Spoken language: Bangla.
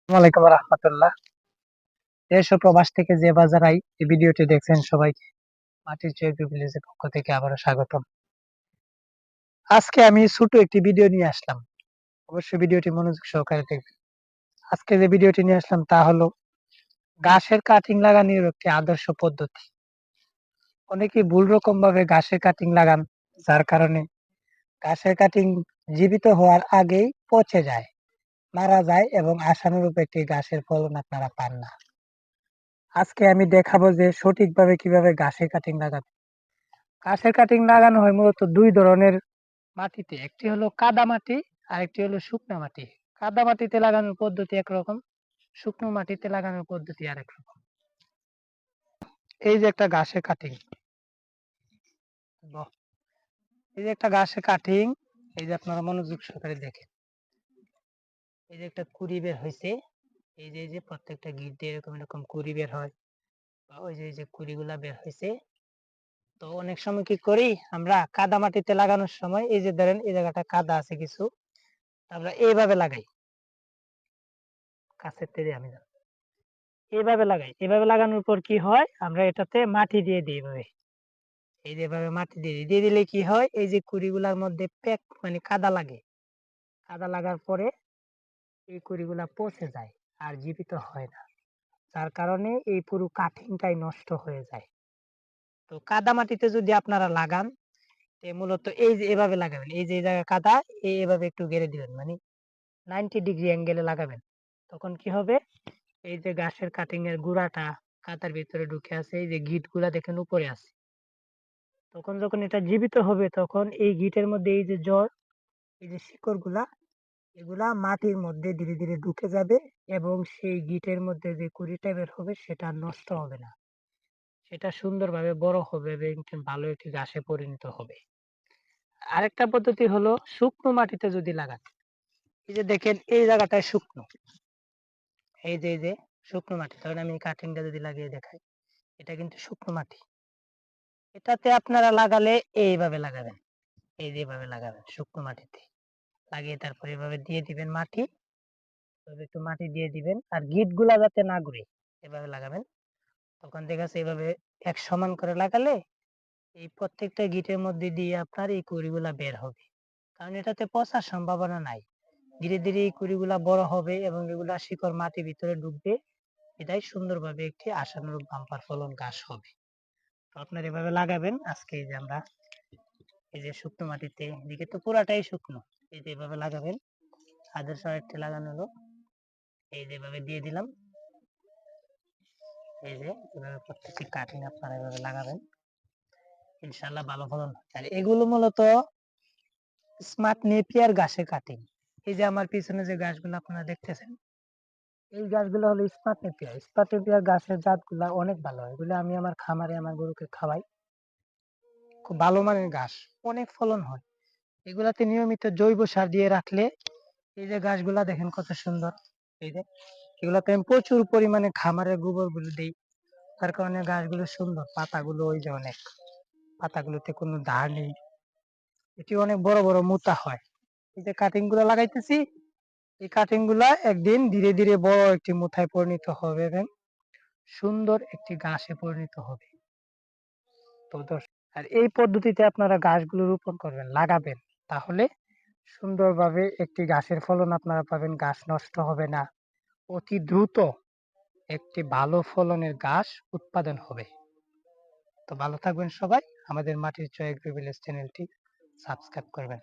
ওয়ালাইকুম রাহমাতুল্লাহ। দেশ ও প্রবাস থেকে যে বা যারাই এই ভিডিওটি দেখছেন সবাইকে মাটির চৈত্র ভিলেজের পক্ষ থেকে আবারও স্বাগতম। আজকে আমি ছোট একটি ভিডিও নিয়ে আসলাম। অবশ্যই ভিডিওটি মনোযোগ সহকারে দেখবেন। আজকে যে ভিডিওটি নিয়ে আসলাম তা হলো ঘাসের কাটিং লাগানোর একটি আদর্শ পদ্ধতি। অনেকেই ভুল রকম ভাবে ঘাসের কাটিং লাগান, যার কারণে ঘাসের কাটিং জীবিত হওয়ার আগেই পচে যায়, মারা যায় এবং আশানুরূপ একটি ঘাসের ফলন আপনারা পান না। আজকে আমি দেখাবো যে সঠিকভাবে কিভাবে ঘাসের কাটিং লাগাতে। ঘাসের কাটিং লাগানো হয় মূলত ২ ধরনের মাটিতে। একটি হলো কাদা মাটি, আরেকটি হলো শুকনা মাটি। কাদা মাটিতে লাগানোর পদ্ধতি একরকম, শুকনো মাটিতে লাগানোর পদ্ধতি আরেক রকম। এই যে একটা ঘাসের কাটিং, এই যে একটা ঘাসের কাটিং, এই যে আপনারা মনোযোগ সহকারে দেখেন। এই যে একটা কুড়ি বের হইছে, এই যে প্রত্যেকটা গিট দিয়ে এরকম এরকম কুড়ি বের হয়। বা ওই যে এই যে কুড়িগুলা বের হইছে। তো অনেক সময় কি করি আমরা কাদা মাটিতে লাগানোর সময় এই যে ধরেন এই জায়গাটা কাদা আছে কিছু, আমরা এইভাবে লাগাই। কাছের থেকে আমি এইভাবে লাগাই। এভাবে লাগানোর পর কি হয় আমরা এটাতে মাটি দিয়ে দিই এভাবে। এই যে এভাবে মাটি দিয়ে দিই। দিয়ে দিলে কি হয় এই যে কুড়িগুলার মধ্যে প্যাক মানে কাদা লাগে। কাদা লাগার পরে এই কুড়িগুলা পচে যায় আর জীবিত হয় না। যার কারণে এই পুরো কাটিংটাই নষ্ট হয়ে যায়। তো কাদা মাটিতে যদি আপনারা লাগান মূলত এই যে এভাবে লাগাবেন। এই যে এই জায়গায় কাদা এভাবে একটু গেড়ে দিবেন। মানে 90 ডিগ্রি অ্যাঙ্গেলে লাগাবেন। তখন কি হবে এই যে ঘাসের কাটিং এর গুড়াটা কাদার ভিতরে ঢুকে আছে, এই যে গিট গুলা দেখেন উপরে আছে। তখন যখন এটা জীবিত হবে তখন এই গিটের মধ্যে এই যে জড়, এই যে শিকড় গুলা, এগুলা মাটির মধ্যে ধীরে ধীরে ঢুকে যাবে এবং সেই গিটের মধ্যে যে কুড়িটা বের হবে সেটা নষ্ট হবে না। সেটা সুন্দরভাবে বড় হবে এবং ভালো একটি ঘাসে পরিণত হবে। আরেকটা পদ্ধতি হলো শুকনো মাটিতে যদি লাগান। এই যে দেখেন এই জায়গাটায় শুকনো। এই যে শুকনো মাটি। ধরেন আমি কাটিংটা যদি লাগিয়ে দেখাই। এটা কিন্তু শুকনো মাটি। এটাতে আপনারা লাগালে এইভাবে লাগাবেন। এই যে এভাবে লাগাবেন শুকনো মাটিতে। লাগিয়ে তারপরে এভাবে দিয়ে দিবেন মাটি। এভাবে একটু মাটি দিয়ে দিবেন। আর গিঁটগুলা যাতে না ঘুরে এভাবে লাগাবেন। তখন দেখা যাচ্ছে এভাবে এক সমান করে লাগালে এই প্রত্যেকটা গিঁটের মধ্যে দিয়ে আপনার এই কুঁড়িগুলা বের হবে। কারণ এটাতে পচার সম্ভাবনা নাই। ধীরে ধীরে এই কুঁড়িগুলা বড় হবে এবং এগুলা শিকড় মাটির ভিতরে ঢুকবে। এটাই সুন্দরভাবে একটি আশানুরূপ বাম্পার ফলন ঘাস হবে। তো আপনারা এভাবে লাগাবেন। আজকে এই যে আমরা এই যে শুকনো মাটিতে, এদিকে তো পুরাটাই শুকনো, এই যে এভাবে লাগাবেন। আদর্শ আরেকটি লাগানো হলো, এই যে এভাবে দিয়ে দিলাম। এই যে এভাবে প্রত্যেকটি কাটিং আপনারা এভাবে লাগাবেন, ইনশাল্লাহ ভালো ফলন। আর এগুলো মূলত স্মার্ট নেপিয়ার ঘাসের কাটিং। এই যে আমার পিছনে যে গাছগুলো আপনারা দেখতেছেন, এই গাছগুলো হলো স্মার্ট নেপিয়ার। স্মার্ট নেপিয়ার গাছের জাতগুলা অনেক ভালো হয়। এগুলো আমি আমার খামারে আমার গরুকে খাওয়াই। খুব ভালো মানের ঘাস, অনেক ফলন হয়। এগুলাতে নিয়মিত জৈব সার দিয়ে রাখলে এই যে গাছগুলা দেখেন কত সুন্দর। এই যে এগুলাতে আমি প্রচুর পরিমাণে খামারের গোবর গুলো দিই, তার কারণে গাছগুলো সুন্দর। পাতাগুলো ওই যে অনেক, পাতাগুলোতে কোনো ধার নেই, এটি অনেক বড় বড় মোটা হয়। এই যে কাটিং গুলা লাগাইতেছি, এই কাটিং গুলা একদিন ধীরে ধীরে বড় একটি মুথায় পরিণত হবে এবং সুন্দর একটি ঘাসে পরিণত হবে। তো আর এই পদ্ধতিতে আপনারা গাছগুলো রোপণ করবেন, লাগাবেন, তাহলে সুন্দরভাবে একটি গাছের ফলন আপনারা পাবেন। গাছ নষ্ট হবে না, অতি দ্রুত একটি ভালো ফলনের গাছ উৎপাদন হবে। তো ভালো থাকবেন সবাই। আমাদের মাটির চয় এগ্রো ভিলেজ চ্যানেলটি সাবস্ক্রাইব করবেন।